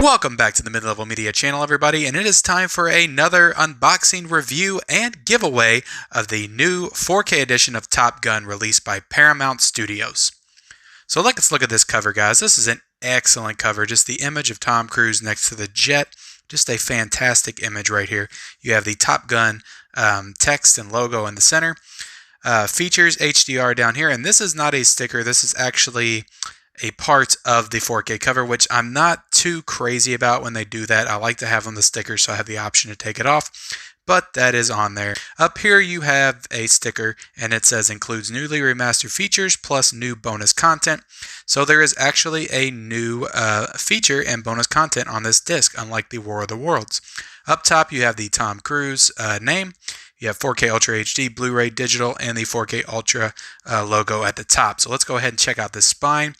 Welcome back to the Mid-Level Media channel, everybody, and it is time for another unboxing, review, and giveaway of the new 4K edition of Top Gun released by Paramount Studios. So let's look at this cover, guys. This is an excellent cover. Just the image of Tom Cruise next to the jet. Just a fantastic image right here. You have the Top Gun text and logo in the center. Features HDR down here, and this is not a sticker. This is actually a part of the 4K cover, which I'm not too crazy about when they do that. I like to have on the sticker so I have the option to take it off, but that is on there. Up here you have a sticker and it says includes newly remastered features plus new bonus content. So there is actually a new feature and bonus content on this disc, unlike the War of the Worlds. Up top you have the Tom Cruise name. You have 4K Ultra HD, Blu-ray Digital, and the 4K Ultra logo at the top. So let's go ahead and check out this spine.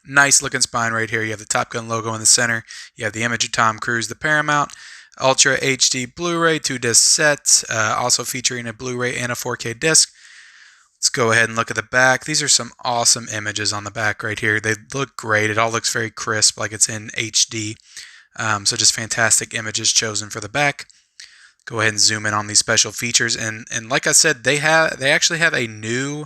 Nice looking spine right here. You have the Top Gun logo in the center. You have the image of Tom Cruise, the Paramount Ultra HD Blu-ray 2-disc set, also featuring a Blu-ray and a 4K disc. Let's go ahead and look at the back. These are some awesome images on the back right here. They look great. It all looks very crisp, like it's in HD. So just fantastic images chosen for the back. Go ahead and zoom in on these special features, and like I said, they actually have a new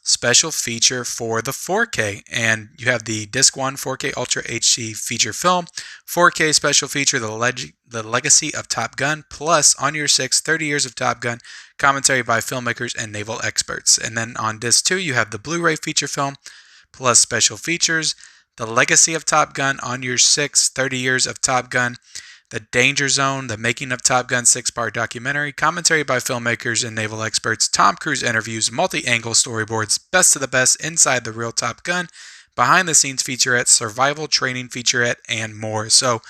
special feature for the 4K, and you have the Disc 1 4K Ultra HD feature film, 4K special feature, the Legacy of Top Gun, plus on your 6, 30 years of Top Gun, commentary by filmmakers and naval experts. And then on Disc 2, you have the Blu-ray feature film, plus special features, the Legacy of Top Gun, on your 6, 30 years of Top Gun, the Danger Zone, the Making of Top Gun 6-part documentary, commentary by filmmakers and naval experts, Tom Cruise interviews, multi-angle storyboards, best of the best inside the real Top Gun, behind-the-scenes featurette, survival training featurette, and more. So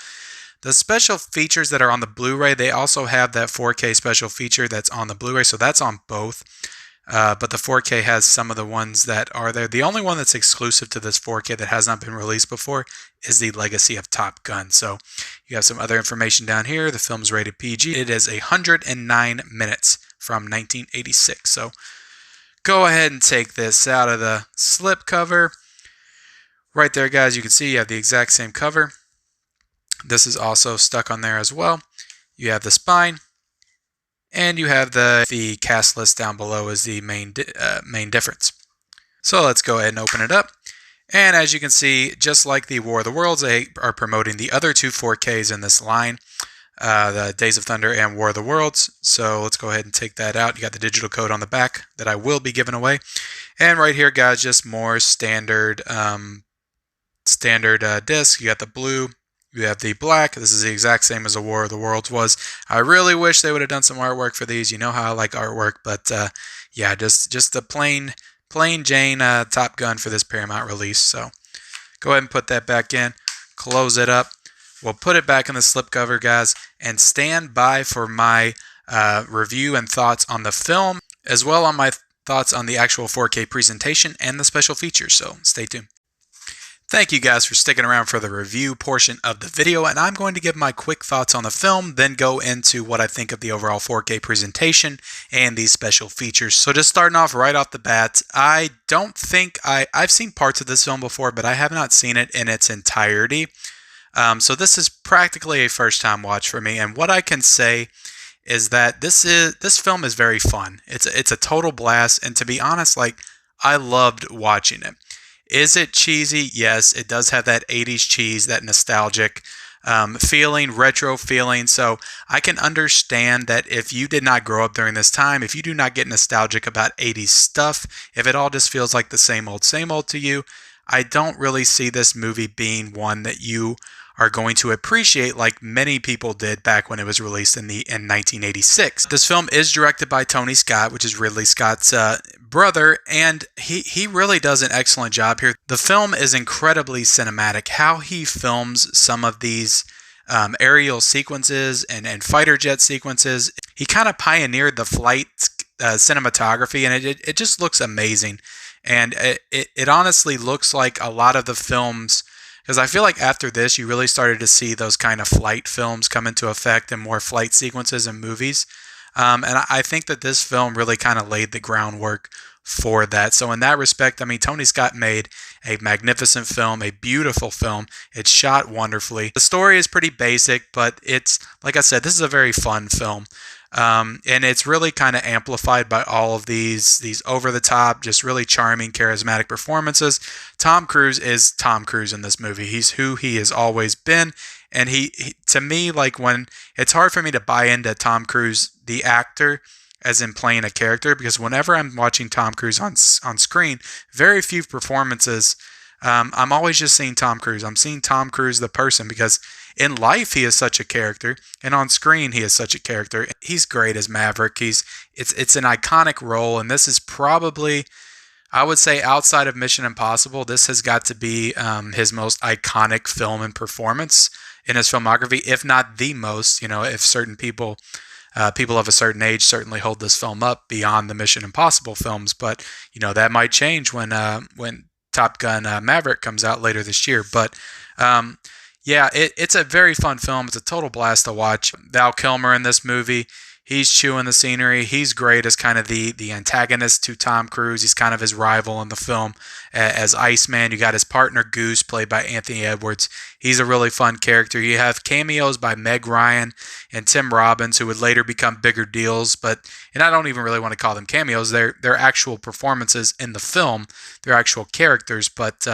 the special features that are on the Blu-ray, they also have that 4K special feature that's on the Blu-ray, so that's on both. But the 4K has some of the ones that are there. The only one that's exclusive to this 4K that has not been released before is the Legacy of Top Gun. So you have some other information down here. The film's rated PG. It is 109 minutes from 1986. So go ahead and take this out of the slip cover. Right there, guys, you can see you have the exact same cover. This is also stuck on there as well. You have the spine. And you have the cast list down below as the main difference. So let's go ahead and open it up. And as you can see, just like the War of the Worlds, they are promoting the other two 4Ks in this line, the Days of Thunder and War of the Worlds. So let's go ahead and take that out. You got the digital code on the back that I will be giving away. And right here, guys, just more standard disc. You got the blue. You have the black. This is the exact same as the War of the Worlds was. I really wish they would have done some artwork for these. You know how I like artwork, but yeah, just the plain Jane Top Gun for this Paramount release. So go ahead and put that back in. Close it up. We'll put it back in the slipcover, guys, and stand by for my review and thoughts on the film, as well on my thoughts on the actual 4K presentation and the special features. So stay tuned. Thank you guys for sticking around for the review portion of the video, and I'm going to give my quick thoughts on the film, then go into what I think of the overall 4K presentation and these special features. So just starting off right off the bat, I don't think I've seen parts of this film before, but I have not seen it in its entirety. So this is practically a first-time watch for me, and what I can say is that this film is very fun. It's a total blast, and to be honest, like, I loved watching it. Is it cheesy? Yes, it does have that 80s cheese, that nostalgic feeling, retro feeling. So I can understand that if you did not grow up during this time, if you do not get nostalgic about 80s stuff, if it all just feels like the same old to you, I don't really see this movie being one that you are going to appreciate like many people did back when it was released in 1986. This film is directed by Tony Scott, which is Ridley Scott's brother, and he really does an excellent job here. The film is incredibly cinematic. How he films some of these aerial sequences and fighter jet sequences, he kind of pioneered the flight cinematography, and it just looks amazing. And it honestly looks like a lot of the films, because I feel like after this, you really started to see those kind of flight films come into effect and more flight sequences in movies. And I think that this film really kind of laid the groundwork for that. So in that respect, I mean, Tony Scott made a magnificent film, a beautiful film. It's shot wonderfully. The story is pretty basic, but it's, like I said, this is a very fun film. And it's really kind of amplified by all of these over the top, just really charming, charismatic performances. Tom Cruise is Tom Cruise in this movie. He's who he has always been. And he to me, like, when it's hard for me to buy into Tom Cruise, the actor, as in playing a character, because whenever I'm watching Tom Cruise on screen, very few performances, I'm always just seeing Tom Cruise. I'm seeing Tom Cruise the person, because in life he is such a character, and on screen he is such a character. He's great as Maverick. It's an iconic role, and this is probably, I would say, outside of Mission Impossible, this has got to be his most iconic film and performance in his filmography, if not the most. If certain people of a certain age certainly hold this film up beyond the Mission Impossible films, but that might change when Top Gun Maverick comes out later this year. But yeah, it's a very fun film. It's a total blast to watch. Val Kilmer in this movie, he's chewing the scenery. He's great as kind of the antagonist to Tom Cruise. He's kind of his rival in the film as Iceman. You got his partner Goose, played by Anthony Edwards. He's a really fun character. You have cameos by Meg Ryan and Tim Robbins, who would later become bigger deals. And I don't even really want to call them cameos. They're actual performances in the film. They're actual characters. But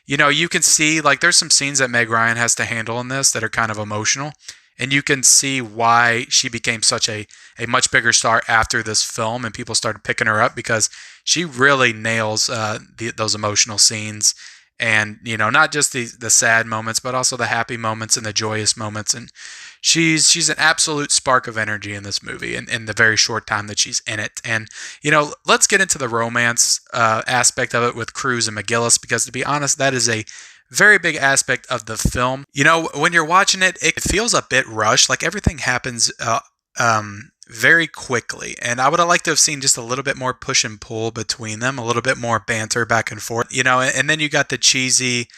you can see, like, there's some scenes that Meg Ryan has to handle in this that are kind of emotional. And you can see why she became such a much bigger star after this film, and people started picking her up, because she really nails those emotional scenes, and not just the sad moments, but also the happy moments and the joyous moments. And she's an absolute spark of energy in this movie, in the very short time that she's in it. And let's get into the romance aspect of it with Cruise and McGillis, because to be honest, that is a very big aspect of the film. When you're watching it, it feels a bit rushed. Like, everything happens very quickly. And I would have liked to have seen just a little bit more push and pull between them, a little bit more banter back and forth. And then you got the cheesy,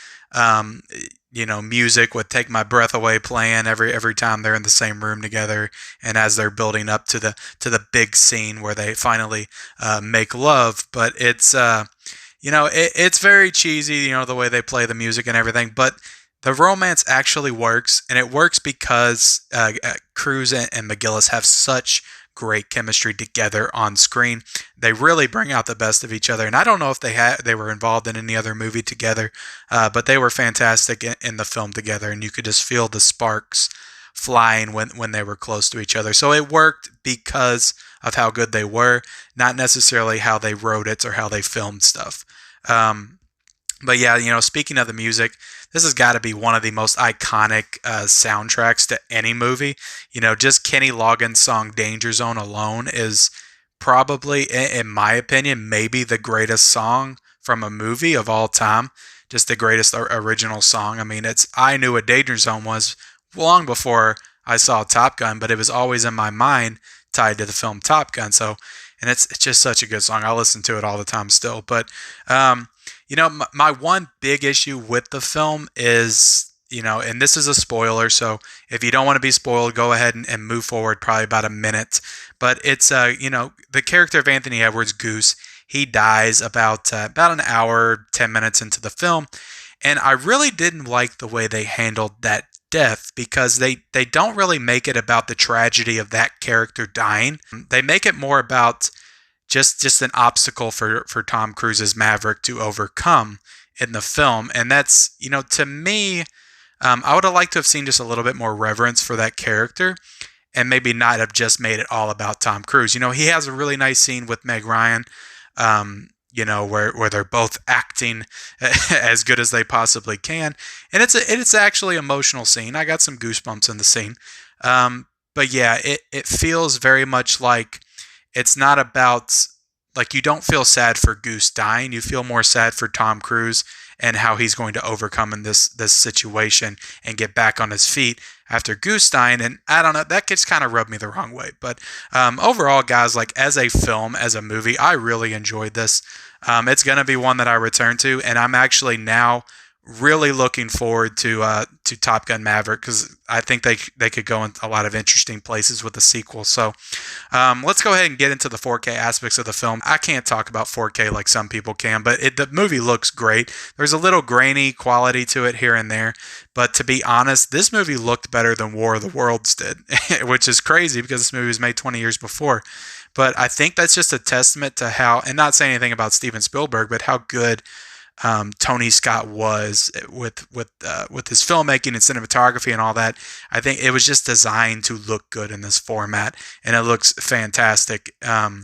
music with "Take My Breath Away" playing every time they're in the same room together, and as they're building up to the big scene where they finally make love. But it's it's very cheesy, the way they play the music and everything, but the romance actually works, and it works because Cruise and McGillis have such great chemistry together on screen. They really bring out the best of each other, and I don't know if they were involved in any other movie together, but they were fantastic in the film together, and you could just feel the sparks flying when they were close to each other. So it worked because of how good they were, not necessarily how they wrote it or how they filmed stuff. But yeah, speaking of the music, this has got to be one of the most iconic soundtracks to any movie. Just Kenny Loggins' song "Danger Zone" alone is probably, in my opinion, maybe the greatest song from a movie of all time. Just the greatest original song. I mean, I knew what Danger Zone was long before I saw Top Gun, but it was always in my mind tied to the film Top Gun. So, and it's just such a good song. I listen to it all the time still. But my one big issue with the film is, and this is a spoiler, so if you don't want to be spoiled, go ahead and move forward probably about a minute. But it's the character of Anthony Edwards, Goose, he dies about an hour, 10 minutes into the film, and I really didn't like the way they handled that death, because they don't really make it about the tragedy of that character dying. They make it more about just an obstacle for Tom Cruise's Maverick to overcome in the film. And that's, to me, I would have liked to have seen just a little bit more reverence for that character, and maybe not have just made it all about Tom Cruise. He has a really nice scene with Meg Ryan, where they're both acting as good as they possibly can. And it's actually an emotional scene. I got some goosebumps in the scene. But yeah, it feels very much like it's not about, like, you don't feel sad for Goose dying. You feel more sad for Tom Cruise and how he's going to overcome in this situation and get back on his feet after Goose dying. And I don't know, that just kind of rubbed me the wrong way. But overall, guys, like, as a film, as a movie, I really enjoyed this. It's going to be one that I return to, and I'm actually now really looking forward to Top Gun Maverick, because I think they could go in a lot of interesting places with the sequel. So let's go ahead and get into the 4K aspects of the film. I can't talk about 4K like some people can, but the movie looks great. There's a little grainy quality to it here and there, but to be honest, this movie looked better than War of the Worlds did, which is crazy because this movie was made 20 years before. But I think that's just a testament to how, and not saying anything about Steven Spielberg, but how good Tony Scott was with his filmmaking and cinematography and all that. I think it was just designed to look good in this format, and it looks fantastic. I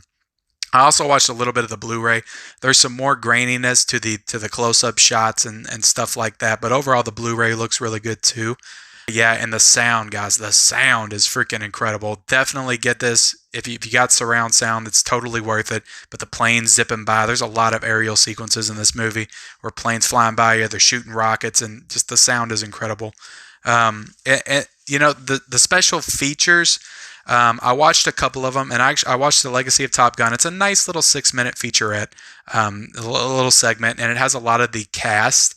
also watched a little bit of the Blu-ray. There's some more graininess to the close-up shots and stuff like that, but overall the Blu-ray looks really good too. Yeah, and the sound, guys, the sound is freaking incredible. Definitely get this. If you got surround sound, it's totally worth it. But the planes zipping by, there's a lot of aerial sequences in this movie where planes flying by you, they're shooting rockets, and just the sound is incredible. The special features, I watched a couple of them, and I watched The Legacy of Top Gun. It's a nice little 6-minute featurette, a little segment, and it has a lot of the cast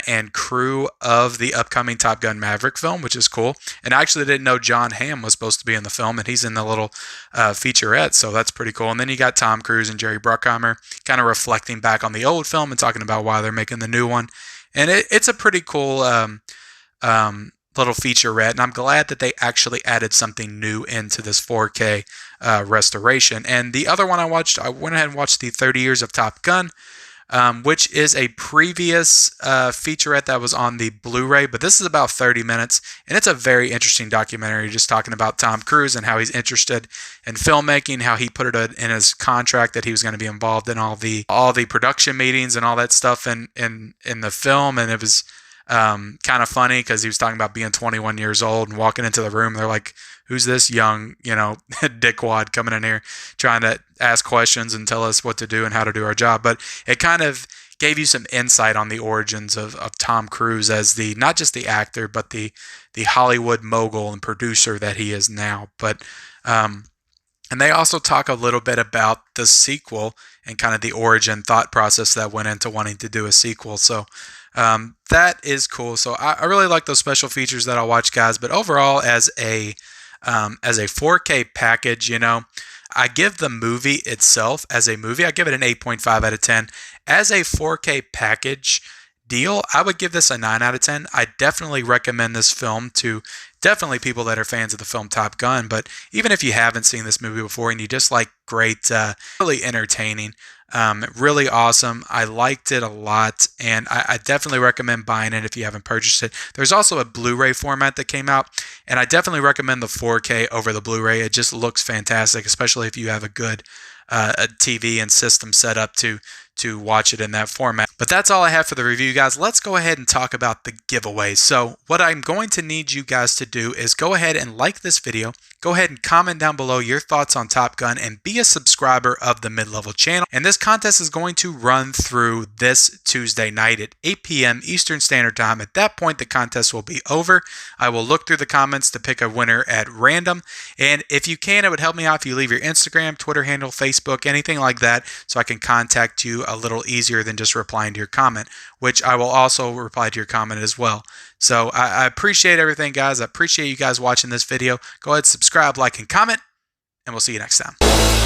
and crew of the upcoming Top Gun Maverick film, which is cool. And I actually didn't know John Hamm was supposed to be in the film, and he's in the little featurette, so that's pretty cool. And then you got Tom Cruise and Jerry Bruckheimer kind of reflecting back on the old film and talking about why they're making the new one. And it's a pretty cool little featurette, and I'm glad that they actually added something new into this 4K restoration. And the other one I went ahead and watched the 30 Years of Top Gun, which is a previous featurette that was on the Blu-ray, but this is about 30 minutes, and it's a very interesting documentary just talking about Tom Cruise and how he's interested in filmmaking, how he put it in his contract that he was going to be involved in all the production meetings and all that stuff in the film. And it was kind of funny because he was talking about being 21 years old and walking into the room. They're like, who's this young, dickwad coming in here trying to ask questions and tell us what to do and how to do our job? But it kind of gave you some insight on the origins of Tom Cruise as not just the actor, but the Hollywood mogul and producer that he is now. But and they also talk a little bit about the sequel and kind of the origin thought process that went into wanting to do a sequel. So that is cool. So I really like those special features that I'll watch, guys. But overall, as a 4K package, I give the movie itself, as a movie, I give it an 8.5 out of 10. As a 4K package deal, I would give this a 9 out of 10. I definitely recommend this film to definitely people that are fans of the film Top Gun. But even if you haven't seen this movie before and you just like great, really entertaining, really awesome. I liked it a lot, and I definitely recommend buying it if you haven't purchased it. There's also a Blu-ray format that came out, and I definitely recommend the 4K over the Blu-ray. It just looks fantastic, especially if you have a good a TV and system set up to watch it in that format. But that's all I have for the review, guys. Let's go ahead and talk about the giveaway. So what I'm going to need you guys to do is go ahead and like this video, go ahead and comment down below your thoughts on Top Gun, and be a subscriber of the Mid-Level channel. And this contest is going to run through this Tuesday night at 8 p.m. Eastern Standard Time. At that point, the contest will be over. I will look through the comments to pick a winner at random. And if you can, it would help me out if you leave your Instagram, Twitter handle, Facebook, anything like that, so I can contact you a little easier than just replying to your comment, which I will also reply to your comment as well. So I appreciate everything, guys. I appreciate you guys watching this video. Go ahead, subscribe, like, and comment, and we'll see you next time.